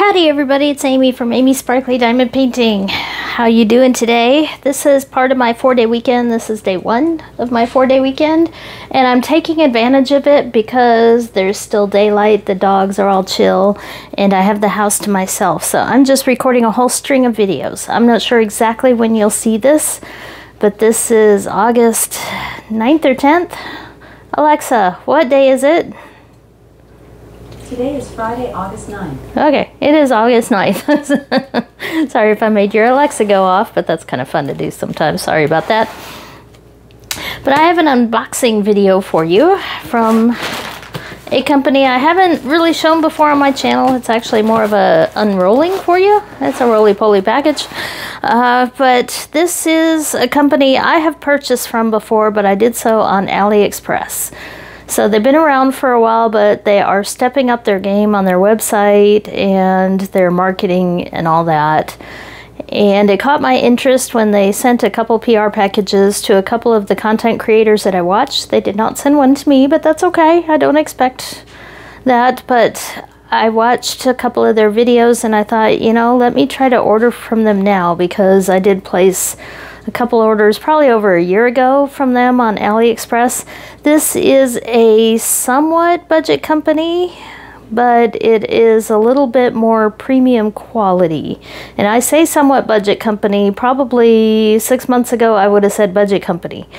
Howdy everybody, it's Amy from Amy's Sparkly Diamond Painting. How you doing today? This is part of my 4-day weekend. This is day 1 of my 4-day weekend, and I'm taking advantage of it because there's still daylight, the dogs are all chill, and I have the house to myself. So I'm just recording a whole string of videos. I'm not sure exactly when you'll see this, but this is August 9th or 10th. Alexa, what day is it? Today is Friday, August 9th. Okay, it is August 9th. Sorry if I made your Alexa go off, but that's kind of fun to do sometimes. Sorry about that. But I have an unboxing video for you from a company I haven't really shown before on my channel. It's actually more of a unrolling for you. It's a roly-poly package. But this is a company I have purchased from before, but I did so on AliExpress. So they've been around for a while, but they are stepping up their game on their website and their marketing and all that. And it caught my interest when they sent a couple PR packages to a couple of the content creators that I watched. They did not send one to me, but that's okay. I don't expect that. But I watched a couple of their videos and I thought, you know, let me try to order from them now, because I did place a couple orders probably over a year ago from them on AliExpress. This is a somewhat budget company, but it is a little bit more premium quality. And I say somewhat budget company, probably 6 months ago I would have said budget company.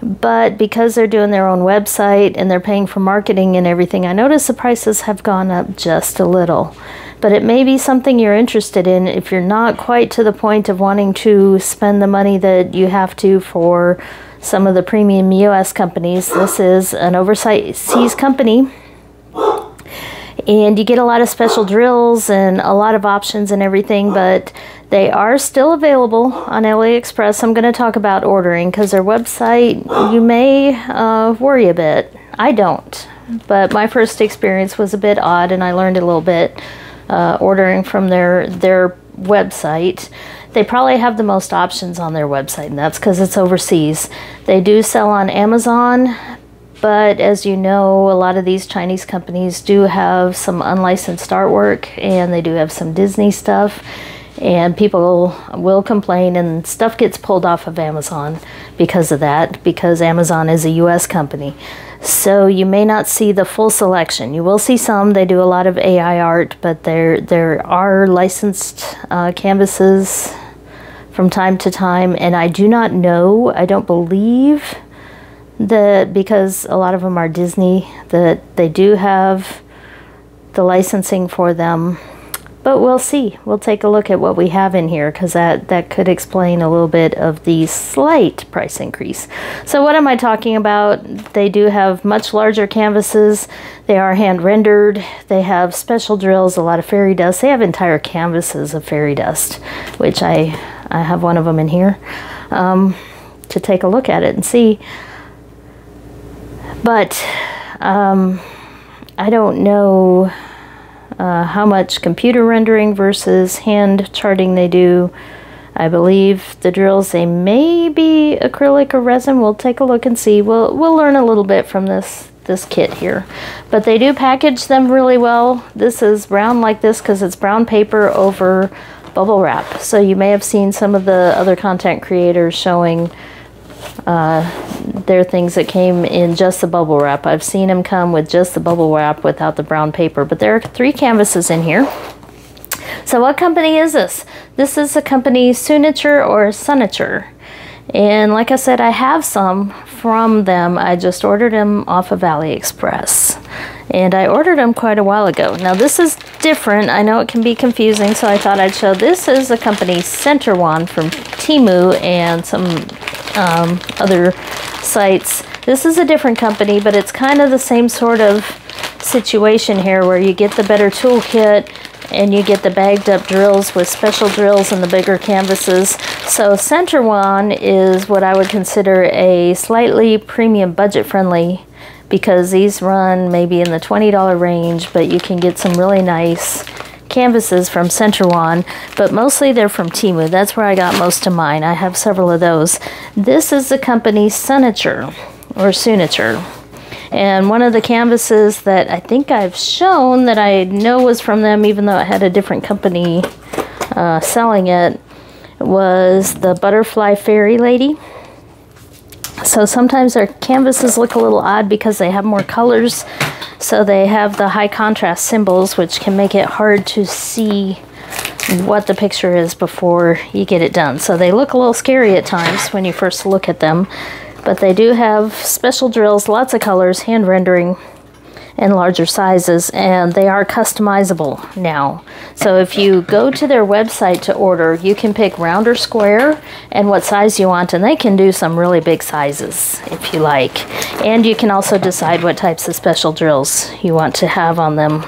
But because they're doing their own website and they're paying for marketing and everything, I notice the prices have gone up just a little. But it may be something you're interested in if you're not quite to the point of wanting to spend the money that you have to for some of the premium US companies. This is an overseas company, and you get a lot of special drills and a lot of options and everything, but they are still available on AliExpress. I'm going to talk about ordering because their website, you may worry a bit. I don't, but my first experience was a bit odd and I learned a little bit ordering from their website. They probably have the most options on their website, and that's because it's overseas. They do sell on Amazon, but as you know, a lot of these Chinese companies do have some unlicensed artwork, and they do have some Disney stuff, and people will complain and stuff gets pulled off of Amazon because of that, because Amazon is a US company. So you may not see the full selection. You will see some. They do a lot of AI art, but there are licensed canvases from time to time, and I do not know, I don't believe that, because a lot of them are Disney, that they do have the licensing for them. But we'll see. We'll take a look at what we have in here, because that could explain a little bit of the slight price increase. So what am I talking about? They do have much larger canvases. They are hand rendered. They have special drills, a lot of fairy dust. They have entire canvases of fairy dust, which I have one of them in here to take a look at it and see. But I don't know how much computer rendering versus hand charting they do. I believe the drills, they may be acrylic or resin. We'll take a look and see. We'll learn a little bit from this kit here. But they do package them really well. This is brown like this because it's brown paper over bubble wrap. So you may have seen some of the other content creators showing their things that came in just the bubble wrap. I've seen them come with just the bubble wrap without the brown paper, but there are 3 canvases in here. So what company is this? This is the company Sunature or Sunature. And like I said, I have some from them. I just ordered them off of AliExpress. And I ordered them quite a while ago. Now this is different. I know it can be confusing, so I thought I'd show. This is the company Centerone from Temu and some other sites. This is a different company, but it's kind of the same sort of situation here, where you get the better toolkit and you get the bagged up drills with special drills and the bigger canvases. So Centerone is what I would consider a slightly premium budget friendly, because these run maybe in the $20 range, but you can get some really nice canvases from Centerone, but mostly they're from Temu. That's where I got most of mine. I have several of those. This is the company Sunature or Sunature, And one of the canvases that I think I've shown that I know was from them, even though it had a different company selling it, was the Butterfly Fairy Lady. So sometimes their canvases look a little odd because they have more colors. So they have the high contrast symbols, which can make it hard to see what the picture is before you get it done. So they look a little scary at times when you first look at them. But they do have special drills, lots of colors, hand rendering, and larger sizes, and they are customizable now. So if you go to their website to order, you can pick round or square and what size you want, and they can do some really big sizes if you like. And you can also decide what types of special drills you want to have on them.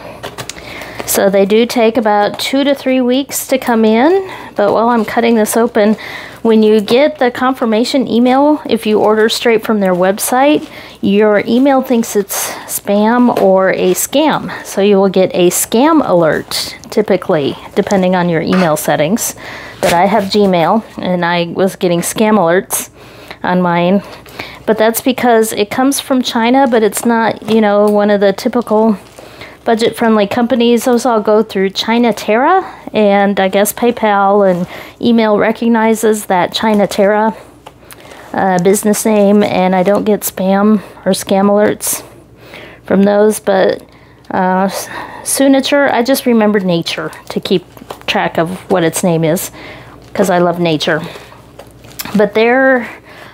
So they do take about 2 to 3 weeks to come in, but while I'm cutting this open, when you get the confirmation email, if you order straight from their website, your email thinks it's spam or a scam. So you will get a scam alert, typically, depending on your email settings. But I have Gmail, and I was getting scam alerts on mine. But that's because it comes from China, but it's not, you know, one of the typical budget-friendly companies. Those all go through Sunature, and I guess PayPal and email recognizes that Sunature business name, and I don't get spam or scam alerts from those. But Sunature, I just remembered Nature to keep track of what its name is because I love nature. But their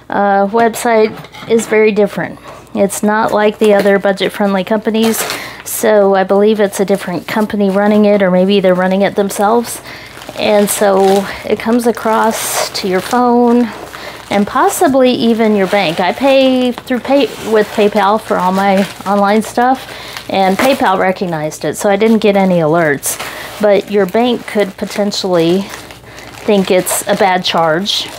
website is very different. It's not like the other budget-friendly companies. So I believe it's a different company running it, or maybe they're running it themselves. And so it comes across to your phone and possibly even your bank. I pay with PayPal for all my online stuff, and PayPal recognized it, so I didn't get any alerts. But your bank could potentially think it's a bad charge,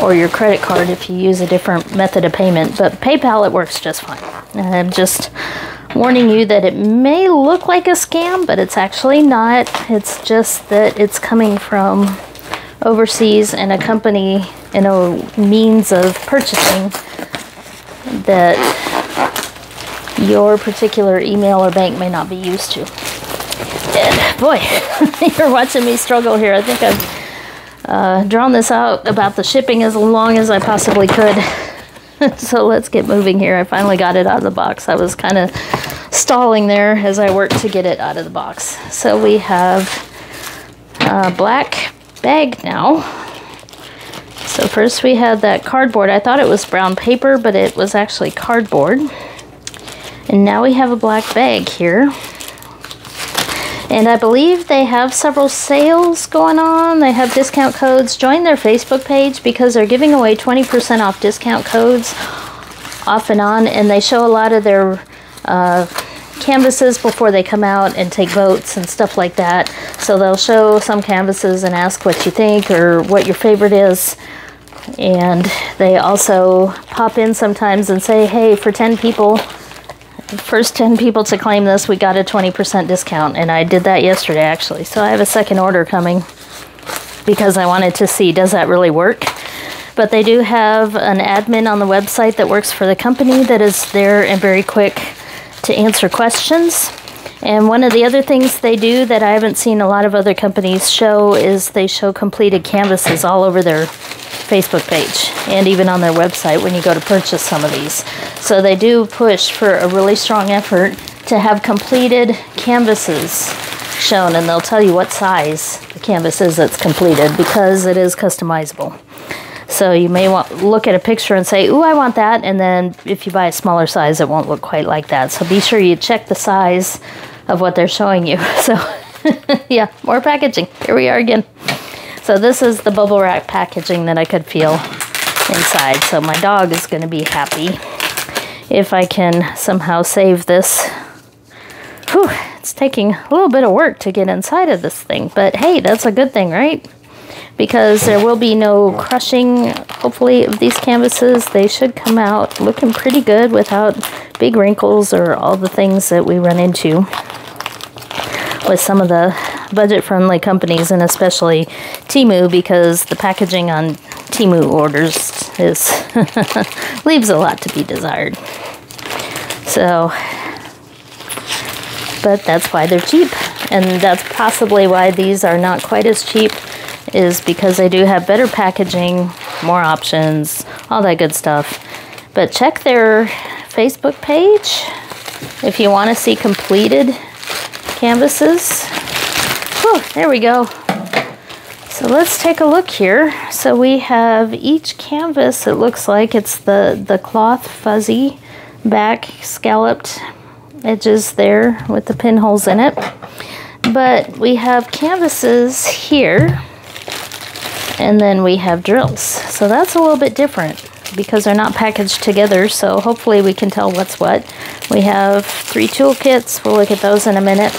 or your credit card if you use a different method of payment. But PayPal, it works just fine. And I'm just warning you that it may look like a scam, but it's actually not. It's just that it's coming from overseas and a company and a means of purchasing that your particular email or bank may not be used to. And boy, you're watching me struggle here. I think I've drawn this out about the shipping as long as I possibly could. So let's get moving here. I finally got it out of the box. I was kind of stalling there as I worked to get it out of the box. So we have a black bag now. So first we had that cardboard. I thought it was brown paper, but it was actually cardboard. And now we have a black bag here. And I believe they have several sales going on. They have discount codes. Join their Facebook page because they're giving away 20% off discount codes off and on. And they show a lot of their canvases before they come out and take votes and stuff like that. So they'll show some canvases and ask what you think or what your favorite is. And they also pop in sometimes and say, hey, for 10 people, first 10 people to claim this, we got a 20% discount. And I did that yesterday, actually. So I have a second order coming because I wanted to see, does that really work? But they do have an admin on the website that works for the company that is there and very quick to answer questions. And one of the other things they do that I haven't seen a lot of other companies show is they show completed canvases all over their Facebook page and even on their website when you go to purchase some of these. So they do push for a really strong effort to have completed canvases shown, and they'll tell you what size the canvas is that's completed because it is customizable. So you may look at a picture and say, ooh, I want that, and then if you buy a smaller size, it won't look quite like that. So be sure you check the size of what they're showing you. So yeah, more packaging. Here we are again. So this is the bubble wrap packaging that I could feel inside. So my dog is going to be happy if I can somehow save this. Whew, it's taking a little bit of work to get inside of this thing. But hey, that's a good thing, right? Because there will be no crushing, hopefully, of these canvases. They should come out looking pretty good without big wrinkles or all the things that we run into with some of the budget-friendly companies, and especially Temu, because the packaging on Temu orders is leaves a lot to be desired. So, but that's why they're cheap. And that's possibly why these are not quite as cheap, is because they do have better packaging, more options, all that good stuff. But check their Facebook page if you want to see completed canvases. Whew, there we go. So let's take a look here. So we have each canvas, it looks like it's the cloth fuzzy back scalloped edges there with the pinholes in it. But we have canvases here, and then we have drills. So that's a little bit different because they're not packaged together, so hopefully we can tell what's what. We have 3 toolkits. We'll look at those in a minute.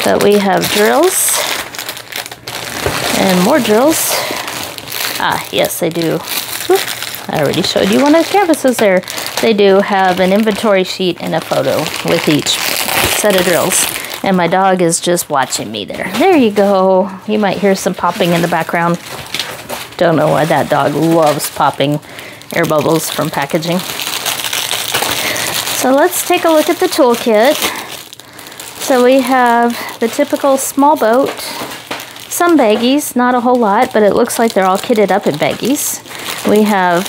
But we have drills and more drills. Ah, yes, they do. Whoop, I already showed you one of the canvases there. They do have an inventory sheet and a photo with each set of drills. And my dog is just watching me there. There you go. You might hear some popping in the background. Don't know why that dog loves popping air bubbles from packaging. So let's take a look at the toolkit. So we have the typical small boat, some baggies, not a whole lot, but it looks like they're all kitted up in baggies. We have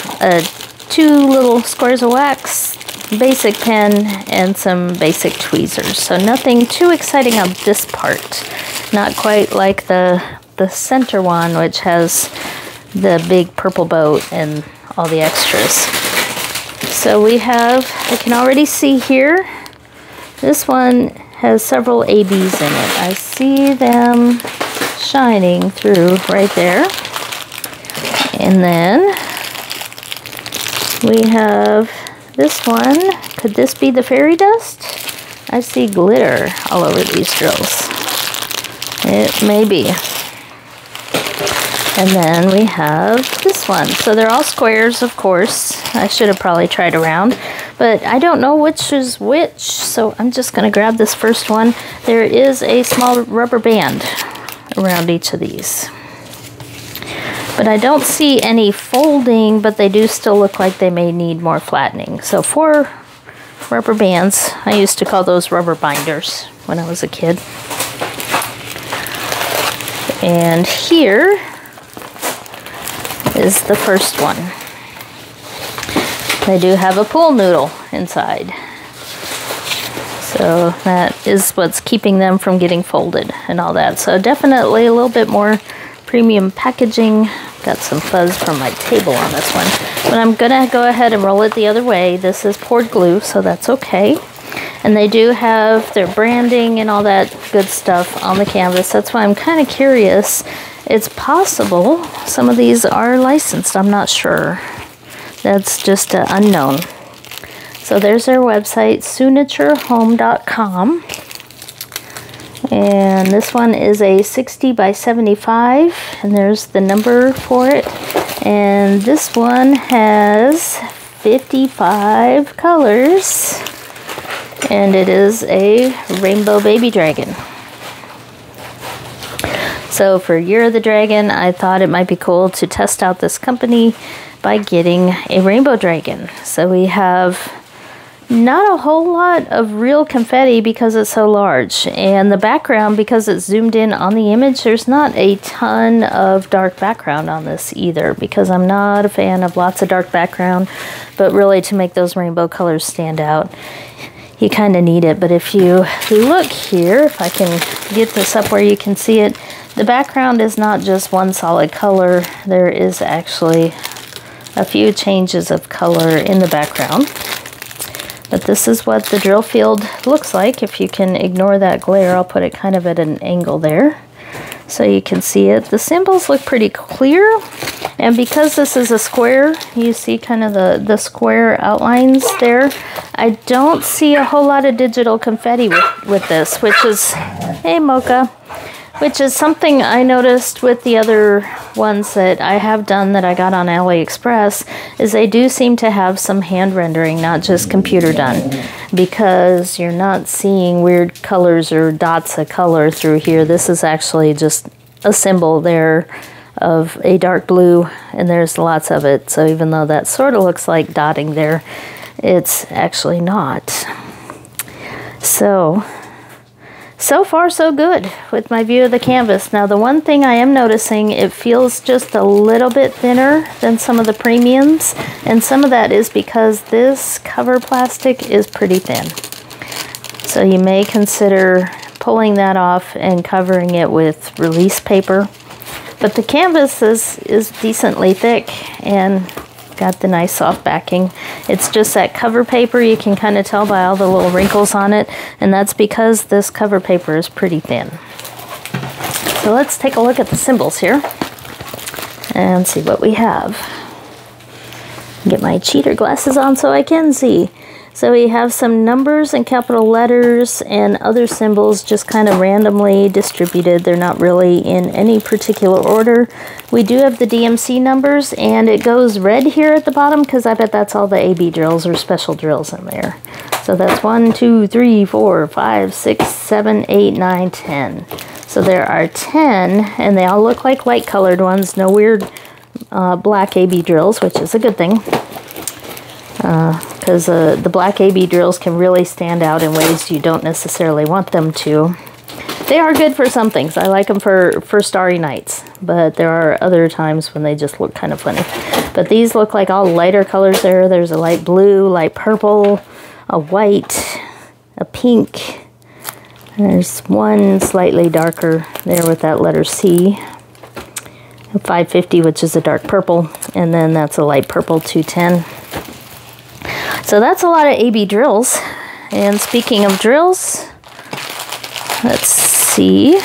2 little squares of wax, basic pen, and some basic tweezers. So nothing too exciting on this part. Not quite like the center one, which has the big purple boat and all the extras. So we have, I can already see here, this one has several ABs in it. I see them shining through right there. And then we have this one. Could this be the fairy dust? I see glitter all over these drills. It may be. And then we have this one. So they're all squares, of course. I should have probably tried around, but I don't know which is which, so I'm just going to grab this first one. There is a small rubber band around each of these. But I don't see any folding, but they do still look like they may need more flattening. So 4 rubber bands. I used to call those rubber binders when I was a kid. And here is the first one. They do have a pool noodle inside. So that is what's keeping them from getting folded and all that. So definitely a little bit more premium packaging. Got some fuzz from my table on this one. But I'm gonna go ahead and roll it the other way. This is poured glue, so that's okay. And they do have their branding and all that good stuff on the canvas. That's why I'm kind of curious. It's possible some of these are licensed. I'm not sure. That's just unknown. So there's their website, sunaturehome.com. And this one is a 60 by 75, and there's the number for it. And this one has 55 colors, and it is a rainbow baby dragon. So for Year of the Dragon, I thought it might be cool to test out this company by getting a rainbow dragon. So we have not a whole lot of real confetti because it's so large. And the background, because it's zoomed in on the image, there's not a ton of dark background on this either, because I'm not a fan of lots of dark background. But really, to make those rainbow colors stand out, you kind of need it. But if you look here, if I can get this up where you can see it, the background is not just one solid color. There is actually a few changes of color in the background. But this is what the drill field looks like. If you can ignore that glare, I'll put it kind of at an angle there so you can see it. The symbols look pretty clear, and because this is a square, you see kind of the square outlines there. I don't see a whole lot of digital confetti with this, which is, hey Mocha, which is something I noticed with the other ones that I have done that I got on AliExpress, is they do seem to have some hand rendering, not just computer done, because you're not seeing weird colors or dots of color through here. This is actually just a symbol there of a dark blue, and there's lots of it. So even though that sort of looks like dotting there, it's actually not. So far so good with my view of the canvas. Now the one thing I am noticing, it feels just a little bit thinner than some of the premiums, and some of that is because this cover plastic is pretty thin. So you may consider pulling that off and covering it with release paper. But the canvas is decently thick and got the nice soft backing. It's just that cover paper, you can kind of tell by all the little wrinkles on it, and that's because this cover paper is pretty thin. So let's take a look at the symbols here and see what we have. Get my cheater glasses on so I can see. So we have some numbers and capital letters and other symbols just kind of randomly distributed. They're not really in any particular order. We do have the DMC numbers, and it goes red here at the bottom because I bet that's all the AB drills or special drills in there. So that's 1, 2, 3, 4, 5, 6, 7, 8, 9, 10. So there are 10, and they all look like light colored ones. No weird black AB drills, which is a good thing. Because the black AB drills can really stand out in ways you don't necessarily want them to. They are good for some things. I like them for starry nights, but there are other times when they just look kind of funny. But these look like all lighter colors there. There's a light blue, light purple, a white, a pink. There's one slightly darker there with that letter C. A 550, which is a dark purple, and then that's a light purple 210. So that's a lot of AB drills. And speaking of drills, let's see.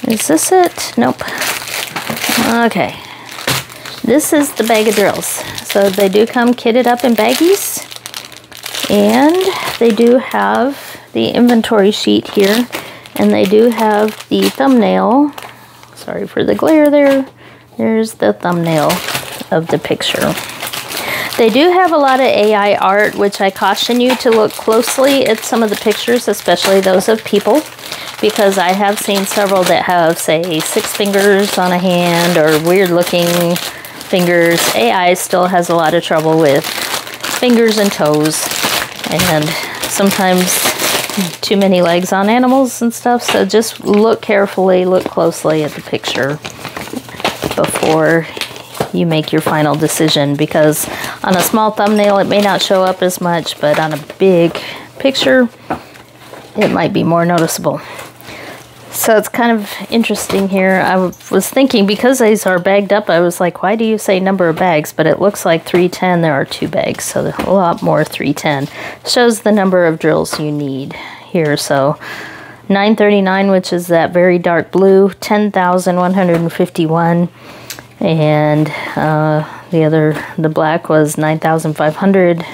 Is this it? Nope. Okay. This is the bag of drills. So they do come kitted up in baggies. And they do have the inventory sheet here. And they do have the thumbnail. Sorry for the glare there. There's the thumbnail of the picture. They do have a lot of AI art, which I caution you to look closely at some of the pictures, especially those of people, because I have seen several that have, say, 6 fingers on a hand or weird looking fingers. AI still has a lot of trouble with fingers and toes, and sometimes too many legs on animals and stuff. So just look carefully, look closely at the picture before you make your final decision, because on a small thumbnail it may not show up as much, but on a big picture it might be more noticeable. So it's kind of interesting here. I was thinking, because these are bagged up, I was like, why do you say number of bags? But it looks like 310, there are 2 bags, so there's a lot more 310. Shows the number of drills you need here. So 939, which is that very dark blue, 10,151. And the black was 9,500.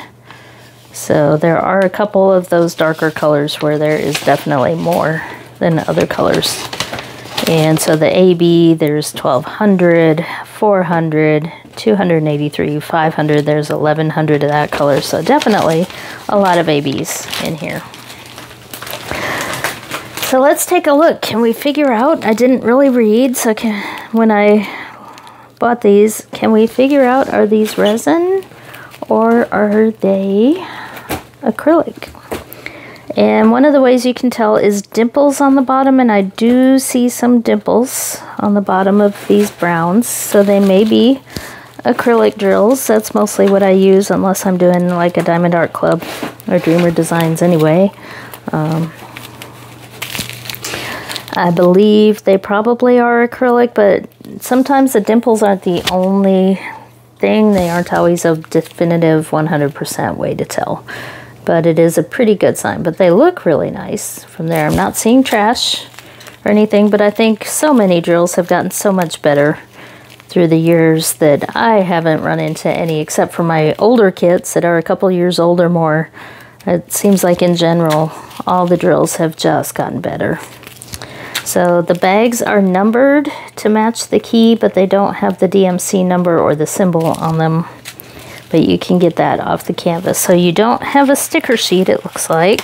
So there are a couple of those darker colors where there is definitely more than other colors. And so the AB, there's 1,200, 400, 283, 500. There's 1,100 of that color. So definitely a lot of ABs in here. So let's take a look. Can we figure out? I didn't really read, so when I bought these, can we figure out, are these resin or are they acrylic? And one of the ways you can tell is dimples on the bottom, and I do see some dimples on the bottom of these browns, so they may be acrylic drills. That's mostly what I use unless I'm doing like a Diamond Art Club or Dreamer Designs anyway. I believe they probably are acrylic, but sometimes the dimples aren't the only thing. They aren't always a definitive 100% way to tell. But it is a pretty good sign. But they look really nice from there. I'm not seeing trash or anything, but I think so many drills have gotten so much better through the years that I haven't run into any, except for my older kits that are a couple years old or more. It seems like in general, all the drills have just gotten better. So the bags are numbered to match the key, but they don't have the DMC number or the symbol on them. But you can get that off the canvas. So you don't have a sticker sheet, it looks like.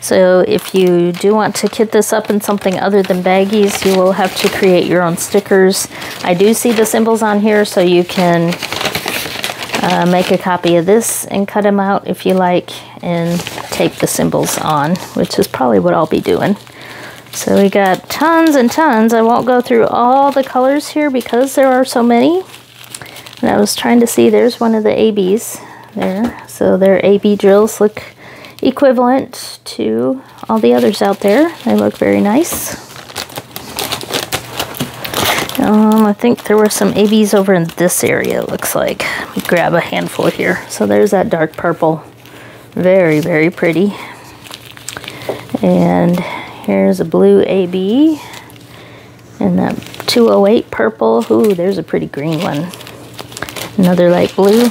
So if you do want to kit this up in something other than baggies, you will have to create your own stickers. I do see the symbols on here, so you can Make a copy of this and cut them out if you like, and tape the symbols on, which is probably what I'll be doing. So we got tons and tons. I won't go through all the colors here because there are so many. And I was trying to see, there's one of the ABs there. So their AB drills look equivalent to all the others out there. They look very nice. I think there were some ABs over in this area, it looks like. Let me grab a handful here. So there's that dark purple. Very, very pretty. And here's a blue AB. And that 208 purple. Ooh, there's a pretty green one. Another light blue.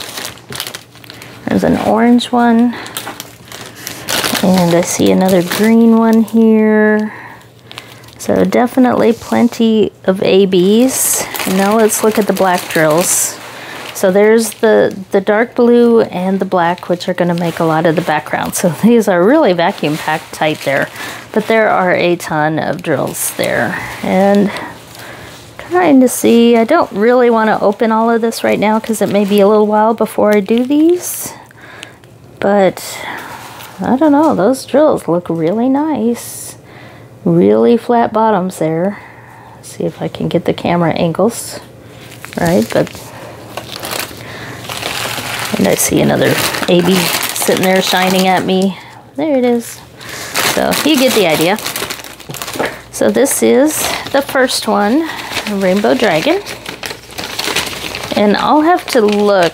There's an orange one. And I see another green one here. So definitely plenty of ABs. And now let's look at the black drills. So there's the dark blue and the black, which are going to make a lot of the background. So these are really vacuum packed tight there. But there are a ton of drills there. And trying to see, I don't really want to open all of this right now because it may be a little while before I do these. But I don't know, those drills look really nice. Really flat bottoms there. Let's see if I can get the camera angles right, but and I see another AB sitting there shining at me. There it is. So you get the idea. So this is the first one, Rainbow Dragon. And I'll have to look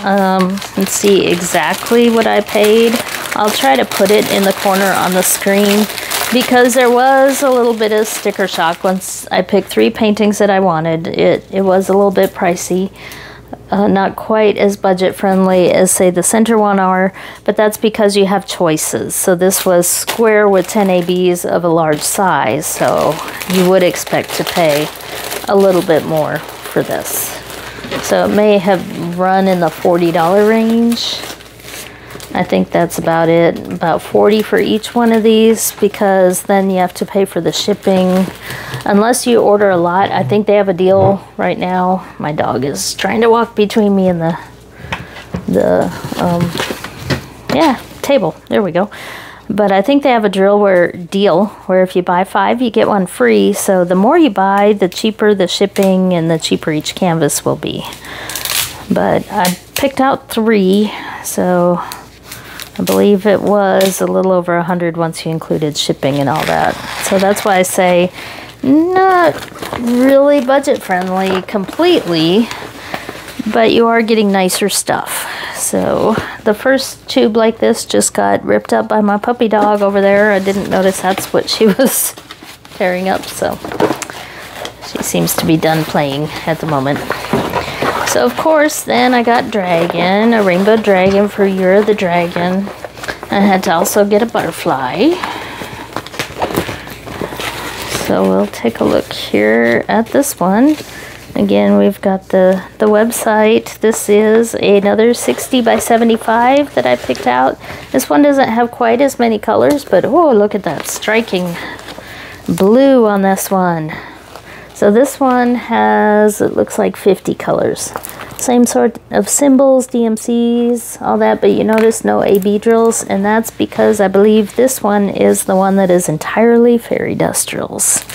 and see exactly what I paid. I'll try to put it in the corner on the screen, because there was a little bit of sticker shock once I picked 3 paintings that I wanted. It was a little bit pricey, not quite as budget friendly as say the center one are, but that's because you have choices. So this was square with 10 ABs of a large size, so you would expect to pay a little bit more for this. So it may have run in the $40 range. I think that's about it, about $40 for each one of these, because then you have to pay for the shipping. Unless you order a lot, I think they have a deal right now. My dog is trying to walk between me and the table. There we go. But I think they have a deal where if you buy 5, you get 1 free. So the more you buy, the cheaper the shipping and the cheaper each canvas will be. But I picked out 3, so I believe it was a little over 100 once you included shipping and all that. So that's why I say not really budget friendly completely, but you are getting nicer stuff. So the first tube like this just got ripped up by my puppy dog over there. I didn't notice that's what she was tearing up, so she seems to be done playing at the moment. So of course, then I got Dragon, a Rainbow Dragon for Year of the Dragon. I had to also get a butterfly. So we'll take a look here at this one. Again, we've got the website. This is another 60 by 75 that I picked out. This one doesn't have quite as many colors, but oh, look at that striking blue on this one. So this one has, it looks like 50 colors. Same sort of symbols, DMCs, all that, but you notice no AB drills, and that's because I believe this one is the one that is entirely fairy dust drills.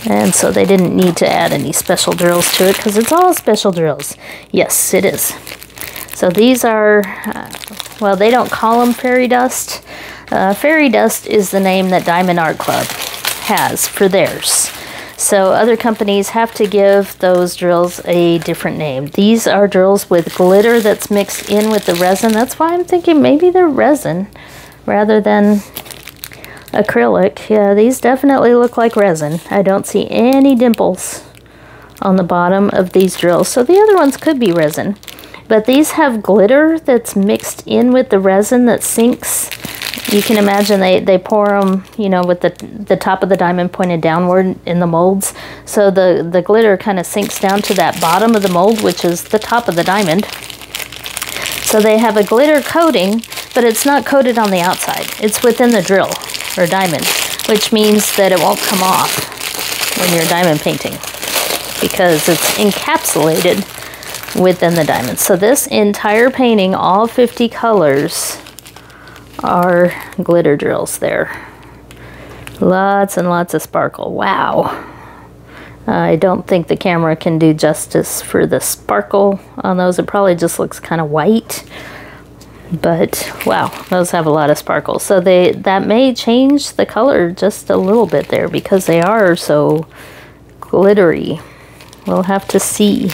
And so they didn't need to add any special drills to it because it's all special drills. Yes, it is. So these are, well, they don't call them fairy dust. Fairy dust is the name that Diamond Art Club has for theirs. So other companies have to give those drills a different name. These are drills with glitter that's mixed in with the resin. That's why I'm thinking maybe they're resin rather than acrylic. Yeah, these definitely look like resin. I don't see any dimples on the bottom of these drills. So the other ones could be resin. But these have glitter that's mixed in with the resin that sinks. You can imagine they pour them, you know, with the top of the diamond pointed downward in the molds. So the glitter kind of sinks down to that bottom of the mold, which is the top of the diamond. So they have a glitter coating, but it's not coated on the outside. It's within the drill or diamond, which means that it won't come off when you're diamond painting because it's encapsulated within the diamond. So this entire painting, all 50 colors, are glitter drills there. Lots and lots of sparkle. Wow. I don't think the camera can do justice for the sparkle on those. It probably just looks kind of white. But wow, those have a lot of sparkle. So that may change the color just a little bit there because they are so glittery. We'll have to see.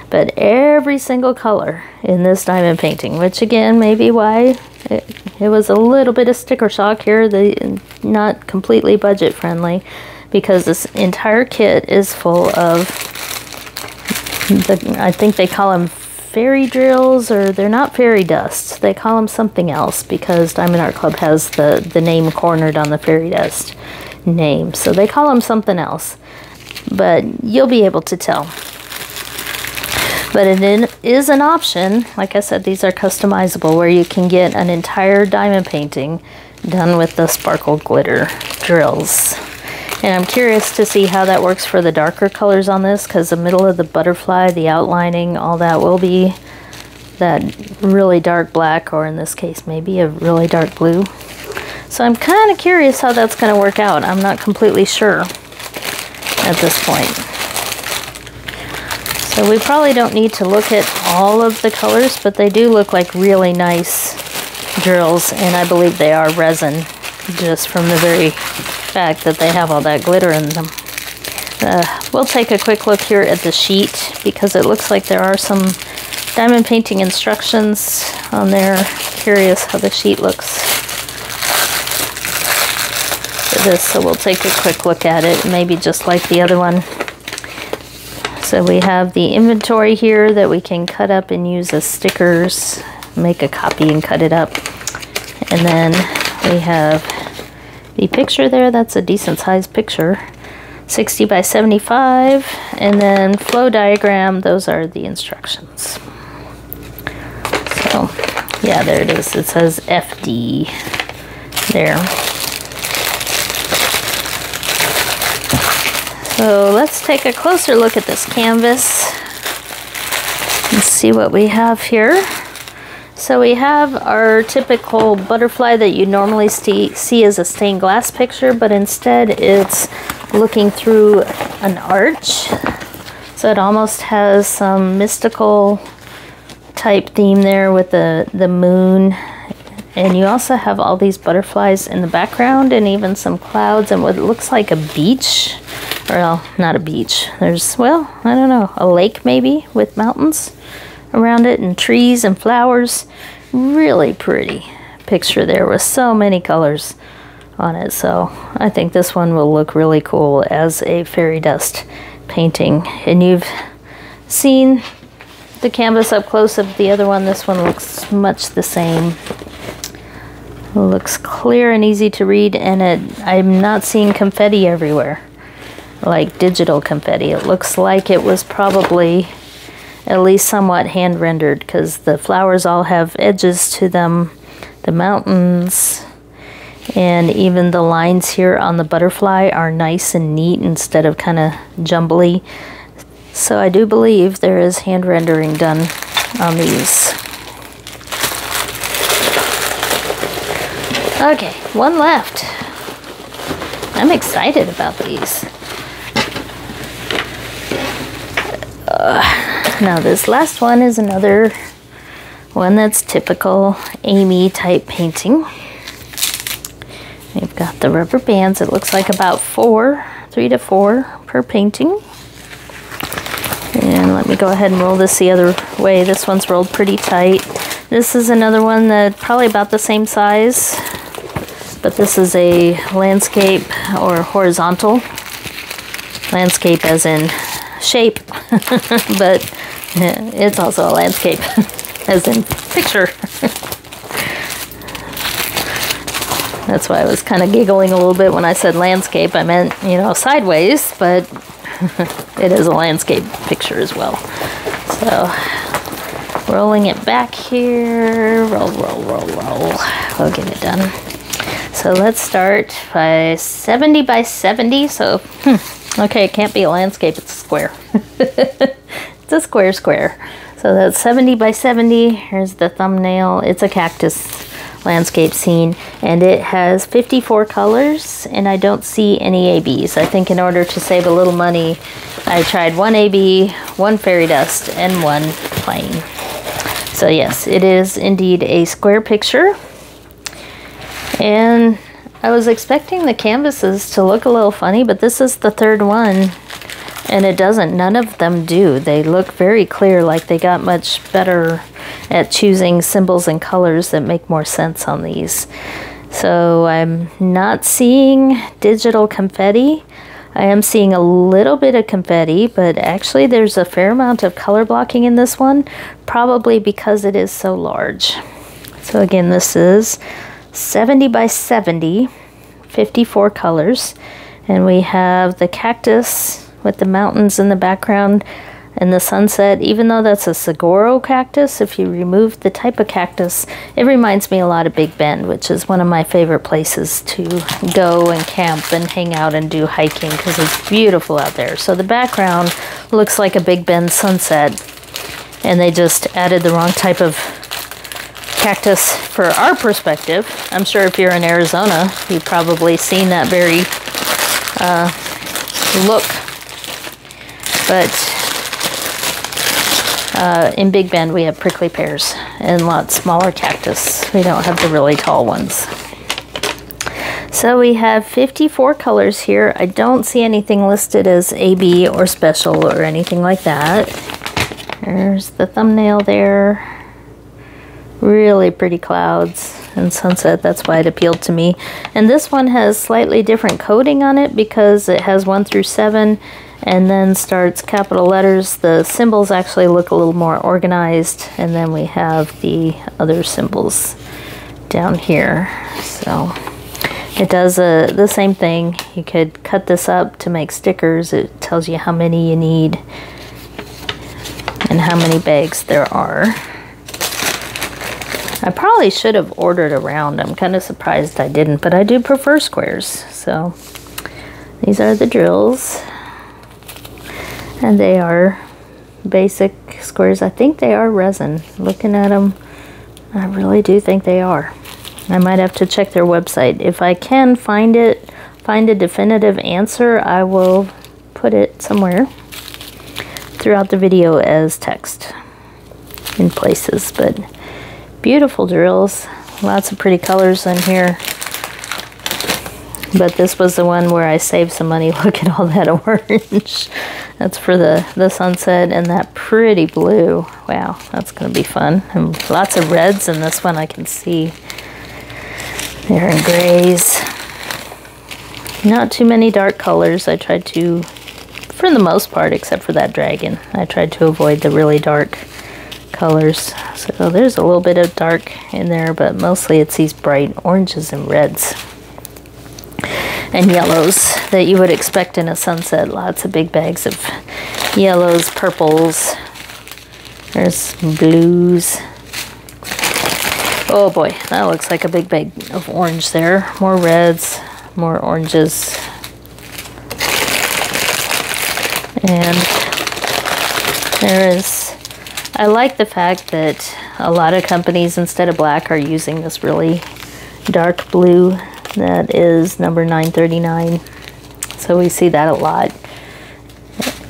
But every single color in this diamond painting, which again may be why it was a little bit of sticker shock here, not completely budget friendly, because this entire kit is full of, I think they call them fairy drills, or they're not fairy dust. They call them something else because Diamond Art Club has the name cornered on the fairy dust name. So they call them something else, but you'll be able to tell. But it is an option. Like I said, these are customizable where you can get an entire diamond painting done with the sparkle glitter drills. And I'm curious to see how that works for the darker colors on this, because the middle of the butterfly, the outlining, all that will be that really dark black, or in this case maybe a really dark blue. So I'm kind of curious how that's going to work out. I'm not completely sure at this point. So we probably don't need to look at all of the colors, but they do look like really nice drills, and I believe they are resin just from the very fact that they have all that glitter in them. We'll take a quick look here at the sheet because it looks like there are some diamond painting instructions on there. Curious how the sheet looks for this, so we'll take a quick look at it, maybe just like the other one. So we have the inventory here that we can cut up and use as stickers, make a copy and cut it up. And then we have the picture there. That's a decent sized picture, 60 by 75. And then flow diagram, those are the instructions. So yeah, there it is. It says FD there. So let's take a closer look at this canvas and see what we have here. So we have our typical butterfly that you normally see as a stained glass picture, but instead it's looking through an arch. So it almost has some mystical type theme there with the moon. And you also have all these butterflies in the background and even some clouds and what looks like a beach. Well, not a beach. There's, well, I don't know, a lake maybe with mountains around it and trees and flowers. Really pretty picture there with so many colors on it. So I think this one will look really cool as a fairy dust painting. And you've seen the canvas up close of the other one. This one looks much the same. It looks clear and easy to read, and I'm not seeing confetti everywhere, like digital confetti. It looks like it was probably at least somewhat hand rendered because the flowers all have edges to them, the mountains, and even the lines here on the butterfly are nice and neat instead of kind of jumbly. So I do believe there is hand rendering done on these. Okay, one left. I'm excited about these. Now this last one is another one that's typical Amy type painting. We've got the rubber bands. It looks like about 3 to 4 per painting. And let me go ahead and roll this the other way. This one's rolled pretty tight. This is another one that probably about the same size, but this is a landscape or horizontal. Landscape as in shape, but it's also a landscape as in picture. That's why I was kind of giggling a little bit when I said landscape. I meant, you know, sideways, but it is a landscape picture as well. So rolling it back here, roll, roll, roll, roll. We'll get it done. So let's start by 70 by 70. So, okay, it can't be a landscape, it's a square. It's It's a square square. So that's 70 by 70. Here's the thumbnail. It's a cactus landscape scene, and it has 54 colors, and I don't see any ABs. I think in order to save a little money, I tried one AB, one fairy dust, and one plain. So yes, it is indeed a square picture. And I was expecting the canvases to look a little funny, but this is the third one, and it doesn't. None of them do. They look very clear, like they got much better at choosing symbols and colors that make more sense on these. So I'm not seeing digital confetti. I am seeing a little bit of confetti, but actually there's a fair amount of color blocking in this one, probably because it is so large. So again, this is 70 by 70, 54 colors, and we have the cactus with the mountains in the background and the sunset. Even though that's a saguaro cactus, if you remove the type of cactus, it reminds me a lot of Big Bend, which is one of my favorite places to go and camp and hang out and do hiking because it's beautiful out there. So the background looks like a Big Bend sunset, and they just added the wrong type of cactus for our perspective. I'm sure if you're in Arizona, you've probably seen that very look. But in Big Bend, we have prickly pears and lots smaller cactus. We don't have the really tall ones. So we have 54 colors here. I don't see anything listed as AB or special or anything like that. There's the thumbnail there. Really pretty clouds and sunset. That's why it appealed to me. And this one has slightly different coding on it because it has 1 through 7 and then starts capital letters. The symbols actually look a little more organized, and then we have the other symbols down here. So it does the same thing. You could cut this up to make stickers. It tells you how many you need and how many bags there are. I probably should have ordered a round. I'm kind of surprised I didn't, but I do prefer squares. So these are the drills, and they are basic squares. I think they are resin. Looking at them, I really do think they are. I might have to check their website. If I can find a definitive answer, I will put it somewhere throughout the video as text in places. But beautiful drills, lots of pretty colors in here. But this was the one where I saved some money. Look at all that orange. That's for the sunset, and that pretty blue. Wow, that's gonna be fun. And lots of reds in this one I can see. They're in grays. Not too many dark colors. I tried to, for the most part, except for that dragon, I tried to avoid the really dark colors. So there's a little bit of dark in there, but mostly it's these bright oranges and reds and yellows that you would expect in a sunset. Lots of big bags of yellows, purples. There's blues. Oh boy, that looks like a big bag of orange there. More reds, more oranges. And there is, I like the fact that a lot of companies instead of black are using this really dark blue. That is number 939. So we see that a lot.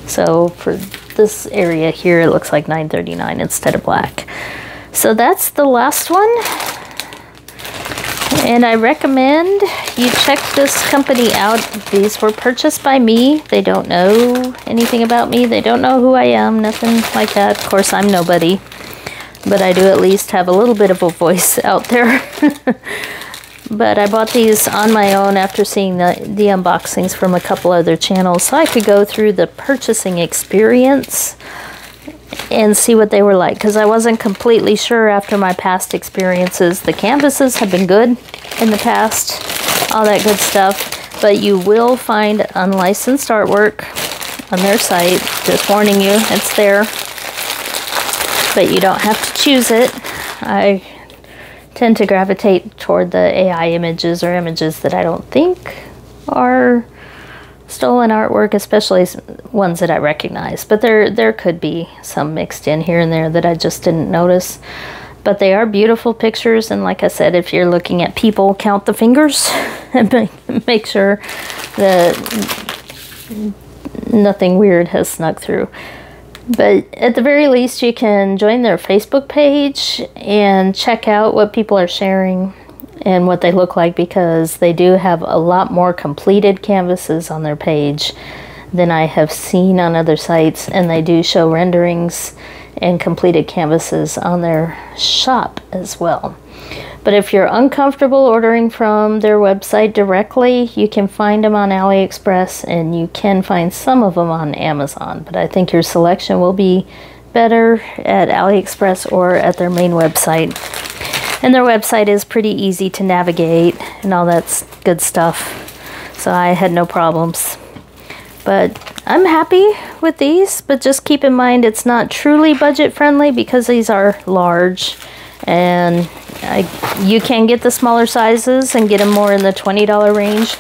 So for this area here, it looks like 939 instead of black. So that's the last one. And I recommend you check this company out. These were purchased by me. They don't know anything about me. They don't know who I am, nothing like that. Of course, I'm nobody. But I do at least have a little bit of a voice out there. But I bought these on my own after seeing the unboxings from a couple other channels, so I could go through the purchasing experience and see what they were like, because I wasn't completely sure after my past experiences. The canvases have been good in the past, all that good stuff, but you will find unlicensed artwork on their site. Just warning you, it's there, but you don't have to choose it. I tend to gravitate toward the AI images or images that I don't think are stolen artwork, especially ones that I recognize. But there could be some mixed in here and there that I just didn't notice. But they are beautiful pictures, and like I said, if you're looking at people, count the fingers and make sure that nothing weird has snuck through. But at the very least, you can join their Facebook page and check out what people are sharing and what they look like, because they do have a lot more completed canvases on their page than I have seen on other sites, and they do show renderings and completed canvases on their shop as well. But if you're uncomfortable ordering from their website directly, you can find them on AliExpress, and you can find some of them on Amazon. But I think your selection will be better at AliExpress or at their main website. And their website is pretty easy to navigate and all that good stuff. So I had no problems. But I'm happy with these, but just keep in mind it's not truly budget friendly because these are large, and you can get the smaller sizes and get them more in the $20 range.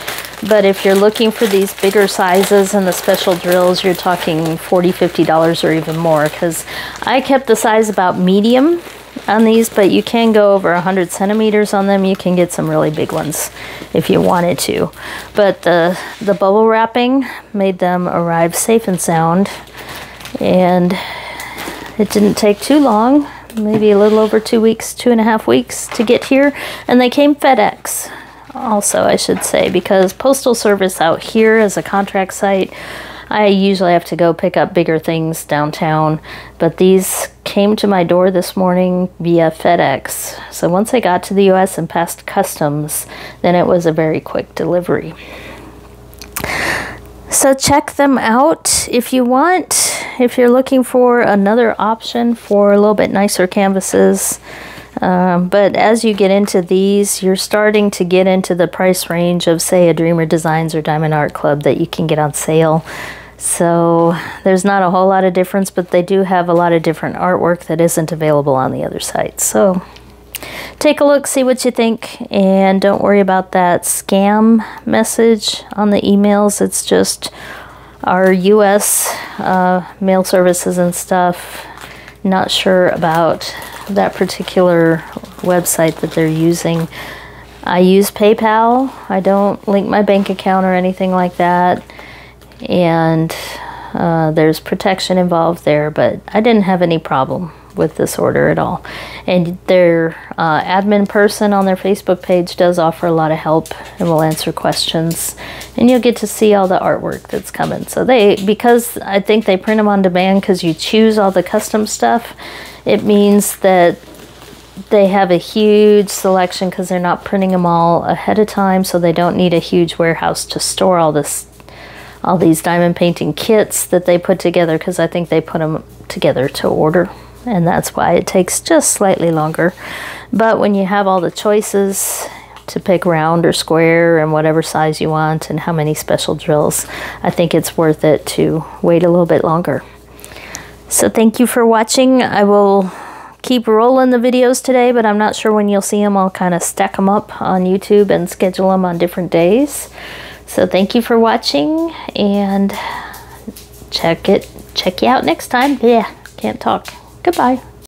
But if you're looking for these bigger sizes and the special drills, you're talking $40, $50 or even more, because I kept the size about medium on these, but you can go over 100 centimeters on them. You can get some really big ones if you wanted to. But the bubble wrapping made them arrive safe and sound, and it didn't take too long, maybe a little over 2 weeks, 2.5 weeks to get here. And they came FedEx also, I should say, because Postal Service out here as a contract site, I usually have to go pick up bigger things downtown, but these came to my door this morning via FedEx. So once they got to the US and passed customs, then it was a very quick delivery. So check them out if you want, if you're looking for another option for a little bit nicer canvases. But as you get into these, you're starting to get into the price range of, say, a Dreamer Designs or Diamond Art Club that you can get on sale. So there's not a whole lot of difference, but they do have a lot of different artwork that isn't available on the other sites. So take a look, see what you think, and don't worry about that scam message on the emails. It's just our US mail services and stuff. Not sure about that particular website that they're using. I use PayPal. I don't link my bank account or anything like that. And there's protection involved there, but I didn't have any problem with this order at all. And their admin person on their Facebook page does offer a lot of help and will answer questions, and you'll get to see all the artwork that's coming. So because I think they print them on demand because you choose all the custom stuff, it means that they have a huge selection because they're not printing them all ahead of time, so they don't need a huge warehouse to store all these diamond painting kits that they put together, because I think they put them together to order, and that's why it takes just slightly longer. But when you have all the choices to pick round or square and whatever size you want and how many special drills, I think it's worth it to wait a little bit longer. So thank you for watching. I will keep rolling the videos today, but I'm not sure when you'll see them. I'll kind of stack them up on YouTube and schedule them on different days. So thank you for watching, and check you out next time. Yeah, can't talk. Goodbye.